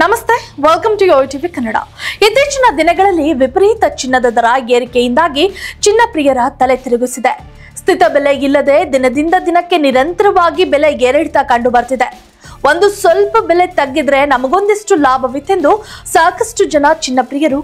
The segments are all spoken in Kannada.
ನಮಸ್ತೆ, welcome to YoYo TV Kannada. ಇತ್ತೀಚಿನ ದಿನಗಳಲ್ಲಿ ವಿಪರೀತ ಚಿನ್ನದ ದರ ಏರಿಕೆಯಿಂದಾಗಿ ಚಿನ್ನ ಪ್ರಿಯರ ತಲೆ ತಿರುಗಿಸಿದೆ. ಸ್ಥಿತ ಬೆಲೆ ಇಲ್ಲದೆ ದಿನದಿಂದ ದಿನಕ್ಕೆ ನಿರಂತರವಾಗಿ ಬೆಲೆ ಏರಿಳಿತ ಕಂಡು ಬರ್ತಿದೆ. ಒಂದು ಸ್ವಲ್ಪ ಬೆಲೆ ತಗ್ಗಿದ್ರೆ ನಮಗೊಂದಿಷ್ಟು ಲಾಭವಿತ್ತೆಂದು ಸಾಕಷ್ಟು ಜನ ಚಿನ್ನ ಪ್ರಿಯರು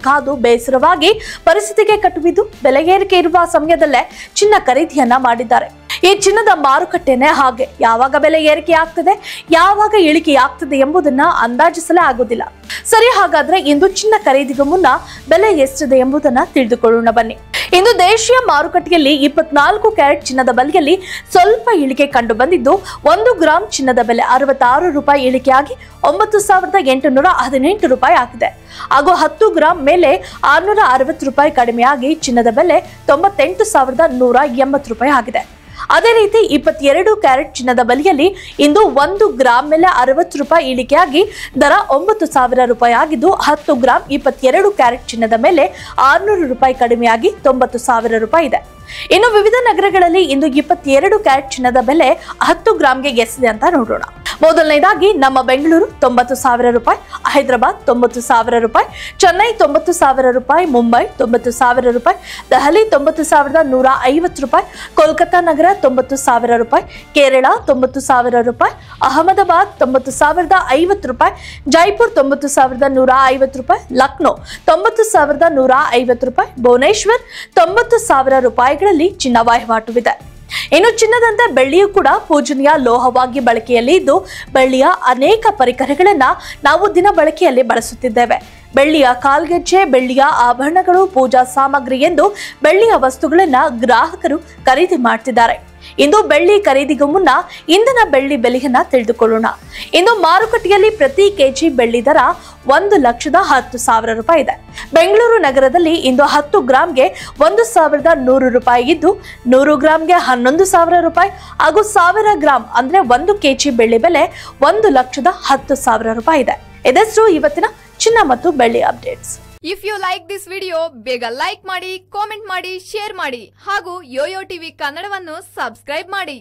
ಕಾದು ಬೇಸರವಾಗಿ ಪರಿಸ್ಥಿತಿಗೆ ಕಟ್ಟುಬಿದ್ದು ಬೆಲೆ ಏರಿಕೆ ಇರುವ ಸಮಯದಲ್ಲೇ ಚಿನ್ನ ಖರೀದಿಯನ್ನ ಮಾಡಿದ್ದಾರೆ. ಈ ಚಿನ್ನದ ಮಾರುಕಟ್ಟೆನೇ ಹಾಗೆ. ಯಾವಾಗ ಬೆಲೆ ಏರಿಕೆ ಆಗ್ತದೆ, ಯಾವಾಗ ಇಳಿಕೆ ಆಗ್ತದೆ ಎಂಬುದನ್ನ ಅಂದಾಜಿಸಲೇ ಆಗೋದಿಲ್ಲ. ಸರಿ, ಹಾಗಾದ್ರೆ ಇಂದು ಚಿನ್ನ ಖರೀದಿಗೂ ಮುನ್ನ ಬೆಲೆ ಎಷ್ಟಿದೆ ಎಂಬುದನ್ನ ತಿಳಿದುಕೊಳ್ಳೋಣ ಬನ್ನಿ. ಇಂದು ದೇಶೀಯ ಮಾರುಕಟ್ಟೆಯಲ್ಲಿ 24 ಕ್ಯಾರೆಟ್ ಚಿನ್ನದ ಬೆಲೆಯಲ್ಲಿ ಸ್ವಲ್ಪ ಇಳಿಕೆ ಕಂಡು ಬಂದಿದ್ದು, 1 ಗ್ರಾಂ ಚಿನ್ನದ ಬೆಲೆ 66 ರೂಪಾಯಿ ಇಳಿಕೆಯಾಗಿ 9818 ರೂಪಾಯಿ ಆಗಿದೆ. ಹಾಗೂ 10 ಗ್ರಾಂ ಮೇಲೆ 660 ರೂಪಾಯಿ ಕಡಿಮೆಯಾಗಿ ಚಿನ್ನದ ಬೆಲೆ 98,180 ರೂಪಾಯಿ ಆಗಿದೆ. ಅದೇ ರೀತಿ 22 ಕ್ಯಾರೆಟ್ ಚಿನ್ನದ ಬೆಲೆಯಲ್ಲಿ ಇಂದು 1 ಗ್ರಾಂ ಮೇಲೆ 60 ರೂಪಾಯಿ ಇಳಿಕೆಯಾಗಿ ದರ 9,000 ರೂಪಾಯಿ ಆಗಿದ್ದು, 10 ಗ್ರಾಂ 22 ಕ್ಯಾರೆಟ್ ಚಿನ್ನದ ಮೇಲೆ 600 ರೂಪಾಯಿ ಕಡಿಮೆಯಾಗಿ 90,000 ರೂಪಾಯಿ ಇದೆ. ಇನ್ನು ವಿವಿಧ ನಗರಗಳಲ್ಲಿ ಇಂದು 22 ಕ್ಯಾರೆಟ್ ಚಿನ್ನದ ಬೆಲೆ 10 ಗ್ರಾಂಗೆ ಎಷ್ಟಿದೆ ಅಂತ ನೋಡೋಣ. ಮೊದಲನೇದಾಗಿ ನಮ್ಮ ಬೆಂಗಳೂರು 90,000 ರೂಪಾಯಿ, ಹೈದರಾಬಾದ್ 90,000 ರೂಪಾಯಿ, ಚೆನ್ನೈ 90,000 ರೂಪಾಯಿ, ಮುಂಬೈ 90,000 ರೂಪಾಯಿ, ದೆಹಲಿ 90,150 ರೂಪಾಯಿ, ಕೋಲ್ಕತ್ತಾ ನಗರ 90,000 ರೂಪಾಯಿ, ಕೇರಳ 90,000 ರೂಪಾಯಿ, ಅಹಮದಾಬಾದ್ 90,050 ರೂಪಾಯಿ, ಜೈಪುರ್ 90,150 ರೂಪಾಯಿ, ಲಕ್ನೋ 90,150 ರೂಪಾಯಿ, ಭುವನೇಶ್ವರ್ 90,000 ರೂಪಾಯಿಗಳಲ್ಲಿ ಚಿನ್ನ ವಹಿವಾಟುವಿದೆ. ಇನ್ನು ಚಿನ್ನದಂತೆ ಬೆಳ್ಳಿಯೂ ಕೂಡ ಪೂಜನೀಯ ಲೋಹವಾಗಿ ಬಳಕೆಯಲ್ಲಿ ಇದ್ದು, ಬೆಳ್ಳಿಯ ಅನೇಕ ಪರಿಕರಗಳನ್ನ ನಾವು ದಿನ ಬಳಕೆಯಲ್ಲಿ ಬಳಸುತ್ತಿದ್ದೇವೆ. ಬೆಳ್ಳಿಯ ಕಾಲ್ಗೆಜ್ಜೆ, ಬೆಳ್ಳಿಯ ಆಭರಣಗಳು, ಪೂಜಾ ಸಾಮಗ್ರಿ ಎಂದು ಬೆಳ್ಳಿಯ ವಸ್ತುಗಳನ್ನ ಗ್ರಾಹಕರು ಖರೀದಿ ಮಾಡ್ತಿದ್ದಾರೆ. ಇಂದು ಬೆಳ್ಳಿ ಖರೀದಿಗೂ ಮುನ್ನ ಇಂದಿನ ಬೆಳ್ಳಿ ಬೆಲೆಯನ್ನ ತಿಳಿದುಕೊಳ್ಳೋಣ. ಇಂದು ಮಾರುಕಟ್ಟೆಯಲ್ಲಿ ಪ್ರತಿ ಕೆಜಿ ಬೆಳ್ಳಿ ದರ 1,10,000 ರೂಪಾಯಿ ಇದೆ. ಬೆಂಗಳೂರು ನಗರದಲ್ಲಿ ಇಂದು 10 ಗ್ರಾಂಗೆ 1,100 ರೂಪಾಯಿ ಇದ್ದು, 100 ಗ್ರಾಂಗೆ 11,000 ರೂಪಾಯಿ ಹಾಗೂ 1000 ಗ್ರಾಂ ಅಂದ್ರೆ 1 ಕೆಜಿ ಬೆಳ್ಳಿ ಬೆಲೆ 1,10,000 ರೂಪಾಯಿ ಇದೆ. ಇದೆಷ್ಟು ಇವತ್ತಿನ ಚಿನ್ನ ಮತ್ತು ಬೆಳ್ಳಿ updates. If you like this video, ಬೇಗ ಲೈಕ್ ಮಾಡಿ, ಕಾಮೆಂಟ್ ಮಾಡಿ, ಶೇರ್ ಮಾಡಿ ಹಾಗೂ ಯೋಯೋ ಟಿವಿ ಕನ್ನಡವನ್ನು ಸಬ್ಸ್ಕ್ರೈಬ್ ಮಾಡಿ.